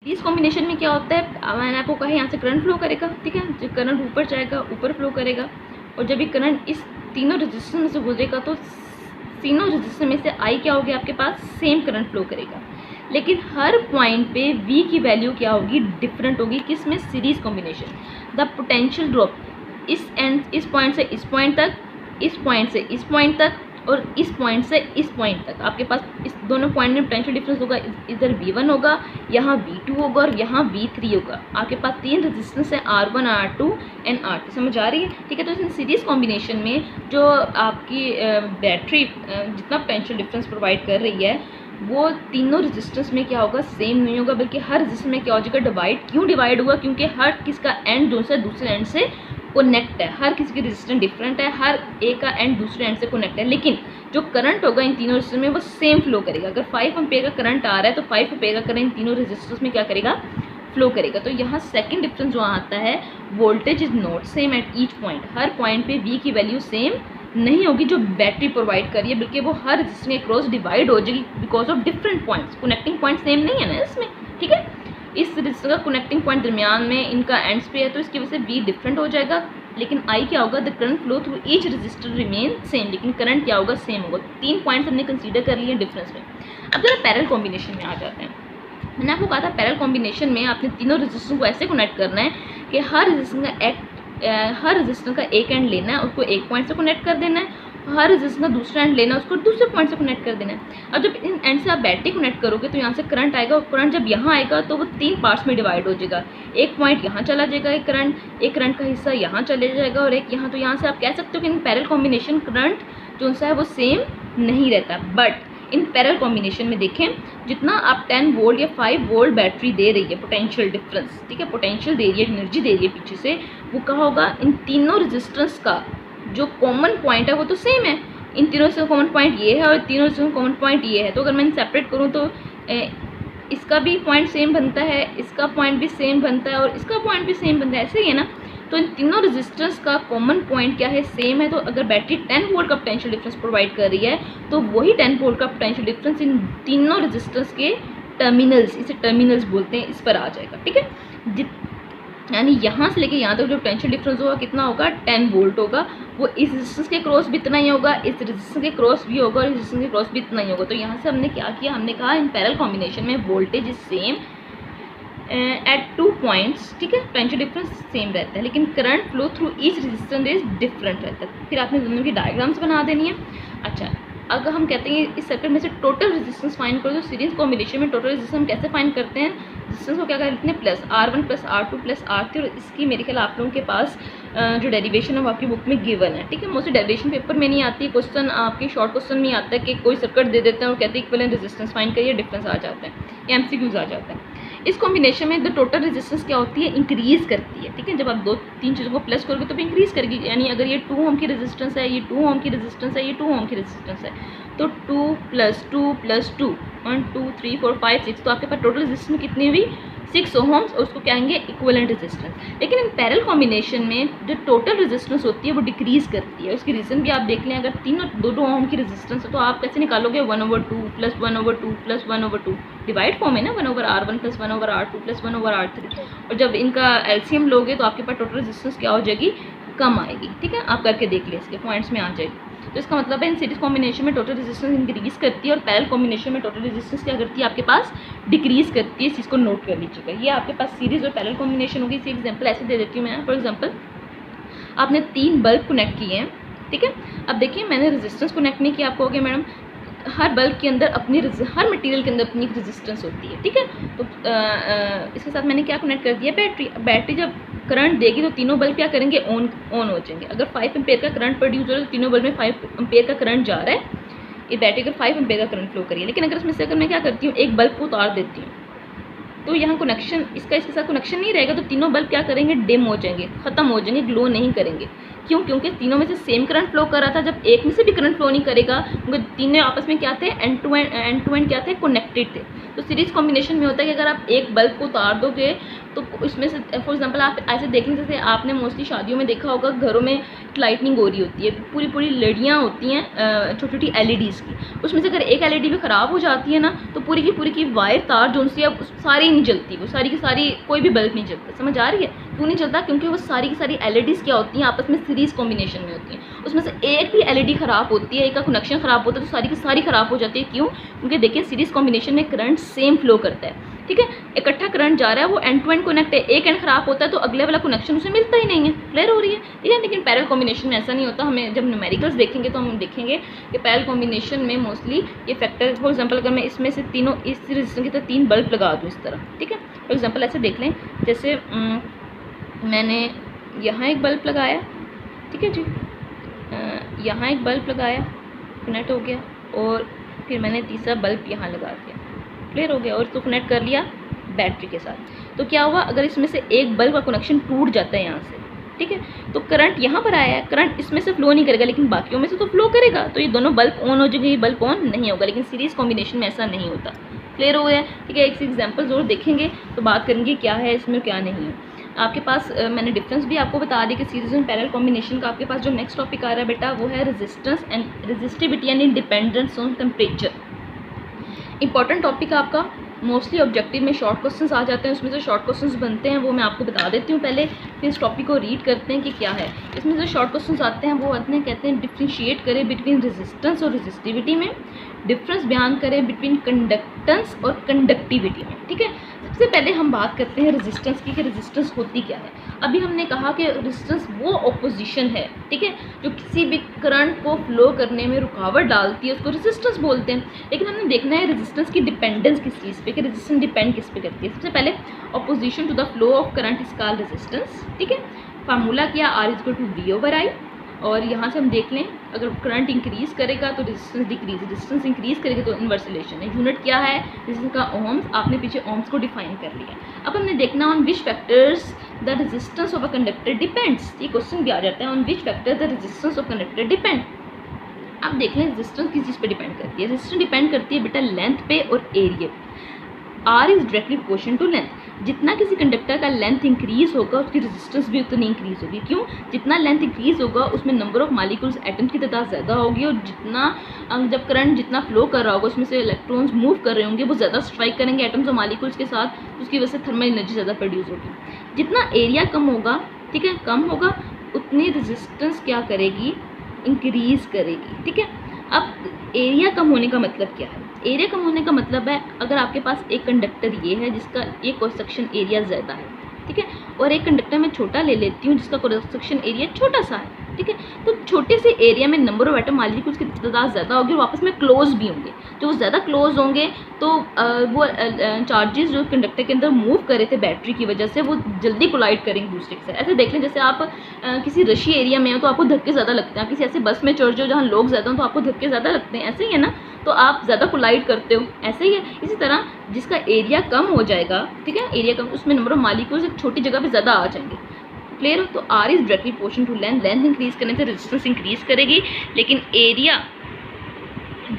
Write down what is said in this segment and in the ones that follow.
इस कॉम्बिनेशन में क्या होता है, मैंने आपको कहा यहाँ से करंट फ्लो करेगा, ठीक है, जो करंट ऊपर जाएगा ऊपर फ्लो करेगा, और जब ये करंट इस तीनों रजिस्टर में से गुजरेगा तो तीनों रजिस्टर में से आई क्या होगी आपके पास, सेम करंट फ्लो करेगा। लेकिन हर पॉइंट पे V की वैल्यू क्या होगी, डिफरेंट होगी। किस में, series combination. The potential drop इस पॉइंट से इस पॉइंट तक, इस पॉइंट से इस पॉइंट तक, और इस पॉइंट से इस पॉइंट तक आपके पास इस दोनों पॉइंट में पोटेंशियल डिफरेंस होगा। इधर V1 होगा, यहाँ V2 होगा और यहाँ V3 होगा। आपके पास 3 रेजिस्टेंस है, R1, R2 एंड R3। समझ आ रही है, ठीक है। तो इस सीरीज कॉम्बिनेशन में जो आपकी बैटरी जितना पोटेंशियल डिफरेंस प्रोवाइड कर रही है वो तीनों रेजिस्टेंस में क्या होगा, सेम नहीं होगा, बल्कि हर रेजिस्टेंस में क्या हो जाएगा, डिवाइड। क्यों डिवाइड हुआ, क्योंकि हर किसका एंड जो है दूसरे एंड से कनेक्ट है। हर किसी की रेजिस्टेंस डिफरेंट है, हर एक का एंड दूसरे एंड से कनेक्ट है, लेकिन जो करंट होगा इन तीनों रेजिस्टेंस में वो सेम फ्लो करेगा। अगर 5 एम्पीयर का करंट आ रहा है तो 5 एम्पीयर का करंट इन तीनों रेजिस्टेंस में क्या करेगा, फ्लो करेगा। तो यहाँ सेकंड डिफरेंस जो आता है, voltage is not same at each point. Her point पे V की वैल्यू सेम नहीं होगी जो बैटरी प्रोवाइड कर रही है, बल्कि वो हर रेजिस्टेंस के क्रॉस डिवाइड हो जाएगी because of different points. Connecting point same नहीं है ना इसमें, ठीक है। इस रेजिस्टर का कनेक्टिंग पॉइंट दरमियान में इनका एंड्स पे है, तो इसकी वजह से V डिफरेंट हो जाएगा। लेकिन I क्या होगा, the current flow through each resistor remain same, लेकिन करंट क्या होगा, सेम होगा। 3 पॉइंट्स हमने कंसीडर कर लिए डिफरेंस में। अब जरा पैरेलल कॉम्बिनेशन में आ जाते हैं। मैंने आपको कहा था पैरेलल कॉम्बिनेशन में आपने तीनों रजिस्टर को ऐसे कनेक्ट करना है कि हर रजिस्टर का एक एंड लेना है, उसको एक पॉइंट से कनेक्ट कर देना है, हर रजिस्टर का दूसरा एंड लेना है, उसको दूसरे पॉइंट से कनेक्ट कर देना है। अब जब इन एंड से आप बैटरी कनेक्ट करोगे तो यहाँ से करंट आएगा, और करंट जब यहाँ आएगा तो वो 3 पार्ट्स में डिवाइड हो जाएगा। एक पॉइंट यहाँ चला जाएगा, एक करंट का हिस्सा यहाँ चले जाएगा, और एक यहाँ। तो यहाँ से आप कह सकते हो कि इन पैरेलल कॉम्बिनेशन करंट जो सा है वो सेम नहीं रहता। बट इन पैरेलल कॉम्बिनेशन में देखें, जितना आप 10 वोल्ट या 5 वोल्ट बैटरी दे रही है, पोटेंशियल डिफरेंस, ठीक है, पोटेंशियल दे रही है, एनर्जी दे रही है पीछे से, वो क्या होगा, इन तीनों रेजिस्टेंस का जो कॉमन पॉइंट है वो तो सेम है। इन तीनों से कॉमन पॉइंट ये है और तीनों से कॉमन पॉइंट ये है। तो अगर मैं सेपरेट करूँ तो इसका भी पॉइंट सेम बनता है, इसका पॉइंट भी सेम बनता है, और इसका पॉइंट भी सेम बनता है, ऐसे ही है ना। तो इन तीनों रेजिस्टेंस का कॉमन पॉइंट क्या है, सेम है। तो अगर बैटरी 10 वोल्ट का पोटेंशियल डिफरेंस प्रोवाइड कर रही है तो वही 10 वोल्ट का पोटेंशियल डिफरेंस इन तीनों रेजिस्टेंस के टर्मिनल्स, इसे टर्मिनल्स बोलते हैं, इस पर आ जाएगा, ठीक है। यानी यहाँ से लेके यहाँ तक जो पोटेंशियल डिफरेंस होगा कितना होगा, 10 वोल्ट होगा। वो इस रेजिस्टेंस के क्रॉस भी इतना ही होगा, इस रेजिस्टेंस के क्रॉस भी होगा, और इस रेजिस्टेंस के क्रॉस भी इतना ही होगा। तो यहाँ से हमने क्या किया, हमने कहा इन पैरेलल कॉम्बिनेशन में voltage is same at 2 points, ठीक है, पोटेंशियल डिफरेंस सेम रहता है, लेकिन current flow through each resistance is different रहता है। फिर आपने दोनों की डायग्राम्स बना देनी है। अच्छा, अगर हम कहते हैं इस सर्किट में से टोटल रेजिस्टेंस फाइंड करो, तो सीरीज कॉम्बिनेशन में टोटल रेजिस्टेंस हम कैसे फाइंड करते हैं, रेजिस्टेंस को क्या करते हैं, plus R1 plus R2 plus R3। और इसकी मेरे ख्याल आप लोगों के पास जो डेरिवेशन है वो आपकी बुक में गिवन है, ठीक है। मोस्टली डेरिवेशन पेपर में नहीं आती, क्वेश्चन आपके शॉर्ट क्वेश्चन में आता है कि कोई सर्किट दे देते हैं और कहते हैं इक्विवेलेंट रेजिस्टेंस फाइंड करिए, डिफरेंस आ जाता है, या MCQs आ जाता है। इस कॉम्बिनेशन में द टोटल रेजिस्टेंस क्या होती है, इंक्रीज करती है, ठीक है। जब आप 2-3 चीज़ों को प्लस करोगे तो भी इंक्रीज करेगी। यानी अगर ये 2 ओम की रेजिस्टेंस है, ये 2 ओम की रेजिस्टेंस है, ये 2 ओम की रेजिस्टेंस है, तो 2 + 2 + 2 1 2 3 4 5 6, तो आपके पास टोटल रेजिस्टेंस कितनी हुई, 6 ओम्स, और उसको क्या कहेंगे, इक्विवेलेंट रेजिस्टेंस। लेकिन इन पैरेलल कॉम्बिनेशन में जो टोटल रेजिस्टेंस होती है वो डिक्रीज करती है। उसकी रीज़न भी आप देख लें, अगर तीनों 2-2 ओम की रेजिस्टेंस है तो आप कैसे निकालोगे, 1/2 + 1/2 + 1/2, डिवाइड फॉर्म है ना, 1/R1 + 1/R2 + 1/R3। और जब इनका LCM लोगे तो आपके पास टोटल रेजिस्टेंस क्या हो जाएगी, कम आएगी, ठीक है। आप करके देख लें, इसके पॉइंट्स में आ जाएगी। तो इसका मतलब है इन सीरीज कॉम्बिनेशन में टोटल रेजिस्टेंस इंक्रीज करती है, और पैरेलल कॉम्बिनेशन में टोटल रेजिस्टेंस क्या करती है, आपके पास डिक्रीज करती है। इस चीज़ को नोट कर लीजिएगा। ये आपके पास सीरीज और पैरेलल कॉम्बिनेशन होगी। इसी एग्जांपल ऐसे दे देती हूँ मैं। फॉर एग्जांपल आपने 3 बल्ब कनेक्ट किए हैं, ठीक है। अब देखिए मैंने रेजिस्टेंस कनेक्ट नहीं किया, आप कहोगे मैडम हर बल्ब के अंदर अपनी हर मटेरियल के अंदर अपनी रेजिस्टेंस होती है, ठीक है। तो इसके साथ मैंने क्या कनेक्ट कर दिया, बैटरी जब करंट देगी तो तीनों बल्ब क्या करेंगे, ऑन हो जाएंगे। अगर 5 एम्पेयर का करंट प्रोड्यूस हो रहा है तो तीनों बल्ब में 5 एम्पेयर का करंट जा रहा है, ये बैटरी अगर 5 एम्पेयर का करंट फ्लो करिए। लेकिन अगर इसमें से अगर मैं क्या करती हूँ, एक बल्ब को उतार देती हूँ, तो यहाँ कनेक्शन इसके साथ कनेक्शन नहीं रहेगा, तो तीनों बल्ब क्या करेंगे, डिम हो जाएंगे, ख़त्म हो जाएंगे, ग्लो नहीं करेंगे। क्यों, क्योंकि तीनों में से सेम करंट फ्लो कर रहा था। जब एक में से भी करंट फ्लो नहीं करेगा, क्योंकि तीनों आपस में क्या थे, एंड टू एंड क्या थे, कनेक्टेड थे। तो सीरीज कॉम्बिनेशन में होता है कि अगर आप एक बल्ब को उतार दोगे तो इसमें से फॉर एग्जांपल आप ऐसे देख लें, जैसे आपने मोस्टली शादियों में देखा होगा, घरों में लाइटनिंग हो रही होती है, पूरी पूरी लड़ियाँ होती हैं छोटी छोटी LEDs की, उसमें से अगर एक LED भी ख़राब हो जाती है ना, तो पूरी की वायर तार जो उनसे अब सारी नहीं जलती, वो सारी की सारी कोई भी बल्ब नहीं जलता। समझ आ रही है? क्यों नहीं चलता? क्योंकि वो सारी की सारी LEDs क्या होती हैं, आपस में सीरीज़ कॉम्बिनेशन में होती हैं। उसमें से एक भी LED ख़राब होती है, एक का कनेक्शन ख़राब होता है, तो सारी की सारी ख़राब हो जाती है। क्यों? क्योंकि देखिए सीरीज़ कॉम्बिनेशन में करंट सेम फ्लो करता है, ठीक है, इकट्ठा करंट जा रहा है, वो एंड टू एंड कनेक्ट है। एक एंड ख़राब होता है तो अगले वाला कनेक्शन उसे मिलता ही नहीं है। क्लियर हो रही है? ठीक है, लेकिन पैरेलल कॉम्बिनेशन में ऐसा नहीं होता। हमें जब न्यूमेरिकल्स देखेंगे तो हम देखेंगे कि पैरेलल कॉम्बिनेशन में मोस्टली ये फैक्टर, फॉर एग्जांपल अगर मैं इसमें से तीनों इस रेजिस्टेंस की तरह 3 बल्ब लगा दूँ इस तरह, ठीक है, फॉर एग्जांपल ऐसे देख लें, जैसे मैंने यहाँ एक बल्ब लगाया, ठीक है जी, यहाँ एक बल्ब लगाया, कनेक्ट हो गया, और फिर मैंने तीसरा बल्ब यहाँ लगा दिया, क्लियर हो गया, और इसको कनेक्ट कर लिया बैटरी के साथ। तो क्या हुआ, अगर इसमें से एक बल्ब का कनेक्शन टूट जाता है यहाँ से, ठीक है, तो करंट यहाँ पर आया है, करंट इसमें से फ्लो नहीं करेगा, लेकिन बाकियों में से तो फ्लो करेगा। तो ये दोनों बल्ब ऑन हो जाएंगे, ये बल्ब ऑन नहीं होगा, लेकिन सीरीज़ कॉम्बिनेशन में ऐसा नहीं होता। क्लियर हो गया? ठीक है, एक एग्जाम्पल जरूर देखेंगे तो बात करेंगे क्या है इसमें क्या नहीं है। आपके पास मैंने डिफरेंस भी आपको बता दी कि सीरीज एंड पैरेलल कॉम्बिनेशन का। आपके पास जो नेक्स्ट टॉपिक आ रहा है बेटा, वो है resistance and resistivity and dependence on temperature. Important topic आपका, मोस्टली ऑब्जेक्टिव में शॉर्ट क्वेश्चंस आ जाते हैं, उसमें से शॉर्ट क्वेश्चंस बनते हैं, वो मैं आपको बता देती हूँ पहले, फिर इस टॉपिक को रीड करते हैं कि क्या है। इसमें से शॉर्ट क्वेश्चंस आते हैं, वो आते हैं, कहते हैं डिफ्रेंशिएट करें बिटवीन रेजिस्टेंस और रेजिस्टिविटी में, डिफरेंस बयान करें बिटवीन कंडक्टेंस और कंडक्टिविटी में। ठीक है, सबसे पहले हम बात करते हैं रेजिस्टेंस की कि रेजिस्टेंस होती क्या है। अभी हमने कहा कि रेजिस्टेंस वो ऑपोजिशन है, ठीक है, जो किसी भी करंट को फ्लो करने में रुकावट डालती है, उसको रेजिस्टेंस बोलते हैं। लेकिन हमने देखना है रेजिस्टेंस की डिपेंडेंस किस चीज़ पे, कि रेजिस्टेंस डिपेंड किस पे करती है। सबसे पहले opposition to the flow of current is called resistance. ठीक है, फार्मूला किया R=V/I, और यहाँ से हम देख लें, अगर करंट इंक्रीज़ करेगा तो रेजिस्टेंस डिक्रीज, रेजिस्टेंस इंक्रीज़ करेगा तो इन्वर्स रिलेशन है। यूनिट क्या है रेजिस्टेंस का? ओम्स। आपने पीछे ओम्स को डिफाइन कर लिया। अब हमने देखना on which factors the resistance of a conductor depends. ये क्वेश्चन भी आ जाता है, on which factor the resistance of conductor depend. अब देख लें रेजिस्टेंस किस चीज़ पे डिपेंड करती है। रेजिस्टेंस डिपेंड करती है बेटा लेंथ पे और एरिया पे। R is directly proportional to length. जितना किसी कंडक्टर का लेंथ इंक्रीज होगा उसकी रेजिस्टेंस भी उतनी इंक्रीज होगी। क्यों? जितना लेंथ इंक्रीज होगा उसमें नंबर ऑफ मॉलिक्यूल्स एटम्स की तादाद ज़्यादा होगी, और जितना जब करंट जितना फ्लो कर रहा होगा उसमें से इलेक्ट्रॉन्स मूव कर रहे होंगे, वो ज़्यादा स्ट्राइक करेंगे एटम्स और मॉलिक्यूल्स के साथ, उसकी वजह से थर्मल एनर्जी ज़्यादा प्रोड्यूस होगी। जितना एरिया कम होगा, ठीक है, कम होगा, उतनी रेजिस्टेंस क्या करेगी? इंक्रीज करेगी। ठीक है, अब एरिया कम होने का मतलब क्या है? एरिया कम होने का मतलब है, अगर आपके पास एक कंडक्टर ये है जिसका ये क्रॉस सेक्शन एरिया ज़्यादा है, ठीक है, और एक कंडक्टर मैं छोटा ले लेती हूँ जिसका क्रॉस सेक्शन एरिया छोटा सा है, ठीक है, तो छोटे से एरिया में नंबर ऑफ एटम मॉलिक्यूल्स की तादाद ज़्यादा होगी और आपस में क्लोज भी होंगे। जो ज़्यादा क्लोज होंगे तो वो चार्जेस जो कंडक्टर के अंदर मूव कर रहे थे बैटरी की वजह से, वो जल्दी कोलाइड करेंगे दूसरे के साथ। ऐसे देख लें, जैसे आप किसी रशी एरिया में हो तो आपको धक्के ज़्यादा लगते हैं, आप किसी ऐसे बस में चढ़ जाओ जहाँ लोग ज़्यादा हो तो आपको धक्के ज़्यादा लगते हैं, ऐसे ही है ना, तो आप ज़्यादा कोलाइड करते हो, ऐसे ही है। इसी तरह जिसका एरिया कम हो जाएगा, ठीक है, एरिया कम, उसमें नंबर ऑफ मॉलिक्यूल्स एक छोटी जगह पे ज़्यादा आ जाएंगे। क्लियर हो? तो R is directly proportional to length. Length increase करने से रेजिस्टेंस इंक्रीज करेगी, लेकिन एरिया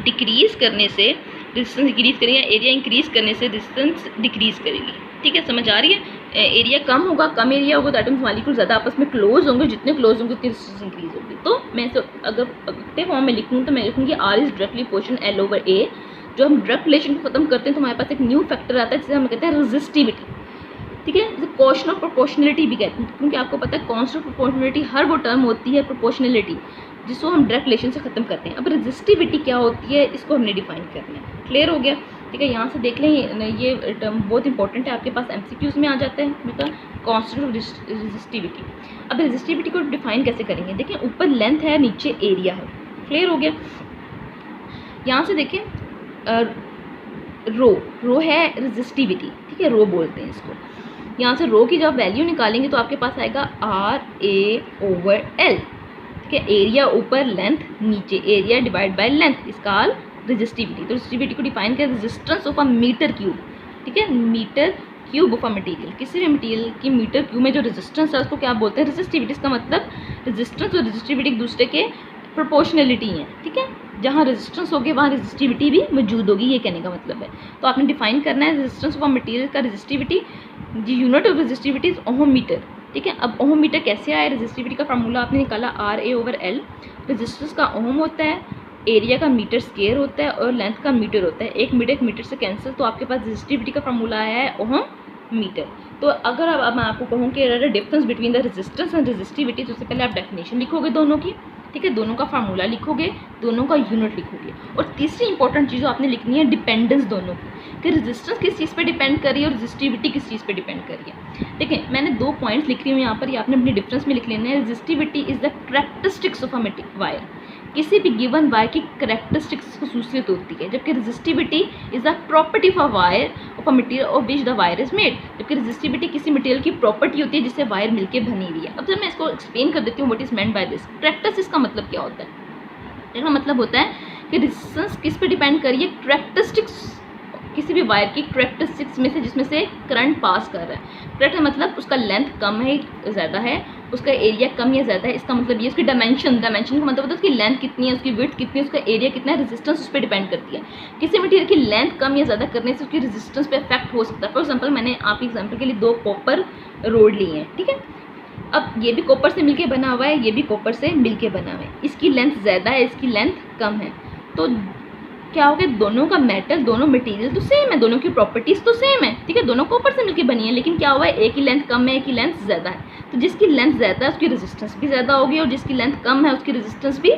डिक्रीज करने से रेजिस्टेंस डिक्रीज करेगी, एरिया इंक्रीज करने से रेजिस्टेंस डिक्रीज करेगी। ठीक है, समझ आ रही है? एरिया कम होगा, कम एरिया होगा तो एटम्स मॉलिक्यूल ज़्यादा आपस में क्लोज होंगे, जितने क्लोज होंगे उतनी रेजिस्टेंस इंक्रीज होगी। तो मैं अगर अगले फॉर्म में लिखूँ तो मैं लिखूँगी R is directly proportional L/A। जो हम डायरेक्ट रिलेशन को खत्म करते हैं तो हमारे पास एक न्यू फैक्टर आता है जिसे हम कहते हैं रेजिस्टिविटी। ठीक है, जिसे कॉन्स्टेंट ऑफ प्रोपोर्शनलिटी भी कहते हैं, क्योंकि आपको पता है कॉन्स्टेंट ऑफ प्रोपोर्शनलिटी हर वो टर्म होती है प्रोपोर्शनलिटी जिसको हम डायरेक्ट रिलेशन से खत्म करते हैं। अब रेजिस्टिविटी क्या होती है, इसको हमने डिफाइन करना है। क्लियर हो गया? ठीक है, यहाँ से देख लें, ये टर्म बहुत इंपॉर्टेंट है, आपके पास MCQs में आ जाता है बेटा, कॉन्स्टेंट ऑफ रेजिस्टिविटी। अब रेजिस्टिविटी को डिफाइन कैसे करेंगे? देखें, ऊपर लेंथ है, नीचे एरिया है। क्लियर हो गया? यहाँ से देखें, रो है रेजिस्टिविटी, ठीक है, रो बोलते हैं इसको। यहाँ से रो की जब वैल्यू निकालेंगे तो आपके पास आएगा RA/L। ठीक है, एरिया ऊपर, लेंथ नीचे, एरिया डिवाइड बाय लेंथ, इसका रेजिस्टिविटी। तो रेजिस्टिविटी को डिफाइन करें resistance of a metre cube. ठीक है, metre cube of a material, किसी भी मटीरियल की मीटर क्यूब में जो रेजिस्टेंस है उसको क्या बोलते हैं? रेजिस्टिविटी। इसका मतलब रेजिस्टेंस और रेजिस्टिविटी एक दूसरे के प्रोपोर्शनलिटी हैं। ठीक है, जहाँ रेजिस्टेंस होगी वहाँ रेजिस्टिविटी भी मौजूद होगी, ये कहने का मतलब है। तो आपने डिफाइन करना है रेजिस्टेंस ऑफ मटेरियल का resistivity, unit of resistivity is ohm metre, ठीक है। अब ओहम मीटर कैसे आया, रेजिस्टिविटी का फार्मूला आपने निकाला RA/L, रेजिस्टेंस का ओहम होता है, एरिया का मीटर स्क्वायर होता है और लेंथ का मीटर होता है, एक मीटर से कैंसिल, तो आपके पास रेजिस्टिविटी का फार्मूला आया है ओहम मीटर। तो अगर अब मैं आपको कहूँ कि difference between the resistance and resistivity, तो उससे पहले आप डेफिनेशन लिखोगे दोनों की, ठीक है, दोनों का फार्मूला लिखोगे, दोनों का यूनिट लिखोगे। और तीसरी इंपॉर्टेंट चीज़ आपने लिखनी है डिपेंडेंस दोनों की, कि रेजिस्टेंस किस चीज़ पे डिपेंड कर रही है और रेजिस्टिविटी किस चीज़ पे डिपेंड कर रही है। देखिए मैंने 2 पॉइंट्स लिख रही हूँ यहाँ पर, ये आपने अपने डिफरेंस में लिख लेना है। Resistivity is the characteristics of a wire, किसी भी गिवन वायर की करैक्टरिस्टिक्स खसूसियत होती है, जबकि resistivity is the property of a wire of a material of which the wire is made, जबकि रेजिस्टिविटी किसी मटेरियल की प्रॉपर्टी होती है जिससे वायर मिलके बनी हुई है। अब जब मैं इसको एक्सप्लेन कर देती हूँ what is meant by this. Characteristics का मतलब क्या होता है, इसका मतलब होता है कि रेजिस्टेंस किस पे डिपेंड कर रही है, करैक्टरिस्टिक्स किसी भी वायर की करैक्टरिस्टिक्स में से जिसमें से करंट पास कर रहा है। करंट मतलब उसका लेंथ कम है ज़्यादा है, उसका एरिया कम या ज़्यादा है, इसका मतलब ये उसकी डायमेंशन का मतलब होता है उसकी लेंथ कितनी है, उसकी विड्थ कितनी है, उसका एरिया कितना है, रेजिस्टेंस उस पर डिपेंड करती है। किसी मटेरियल की लेंथ कम या ज़्यादा करने से उसकी रेजिस्टेंस पे इफेक्ट हो सकता है। फॉर एग्जाम्पल मैंने आपके एग्जाम्पल के लिए 2 कॉपर रोड लिए हैं, ठीक है। अब ये भी कॉपर से मिलके बना हुआ है, ये भी कॉपर से मिलके बना हुआ है, इसकी लेंथ ज़्यादा है, इसकी लेंथ कम है, तो क्या हो गया, दोनों का मेटल, दोनों मटेरियल तो सेम है, दोनों की प्रॉपर्टीज़ तो सेम है, ठीक है, दोनों कॉपर से मिलके बनी है, लेकिन क्या हुआ है, एक ही लेंथ कम है, एक ही लेंथ ज़्यादा है। तो जिसकी लेंथ ज़्यादा है उसकी रेजिस्टेंस भी ज़्यादा होगी और जिसकी लेंथ कम है उसकी रेजिस्टेंस भी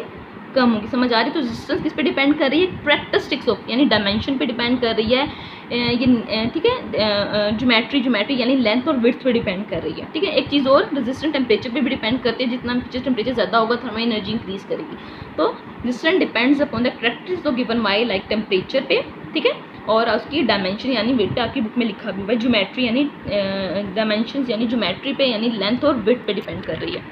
कम होगी। समझ आ रही है? तो रेजिस्टेंस किस पे डिपेंड कर रही है, करैक्टरिस्टिक्स ऑफ यानी डायमेंशन पे डिपेंड कर रही है, ये ठीक है, ज्योमेट्री यानी लेंथ और विड्थ पे डिपेंड कर रही है, ठीक है। एक चीज़ और, रेजिस्टेंस टेम्परेचर पे भी डिपेंड करती है, जितना टेम्परेचर ज़्यादा होगा थर्मल एनर्जी इंक्रीज करेगी। तो resistance depends upon the characteristics of given wire like temperature पे, ठीक है, और उसकी डायमेंशन यानी विड्थ आपकी बुक में लिखा भी हुआ है, ज्योमेट्री यानी डायमेंशन यानी ज्योमेट्री पे यानी लेंथ और विड्थ पे डिपेंड कर रही है।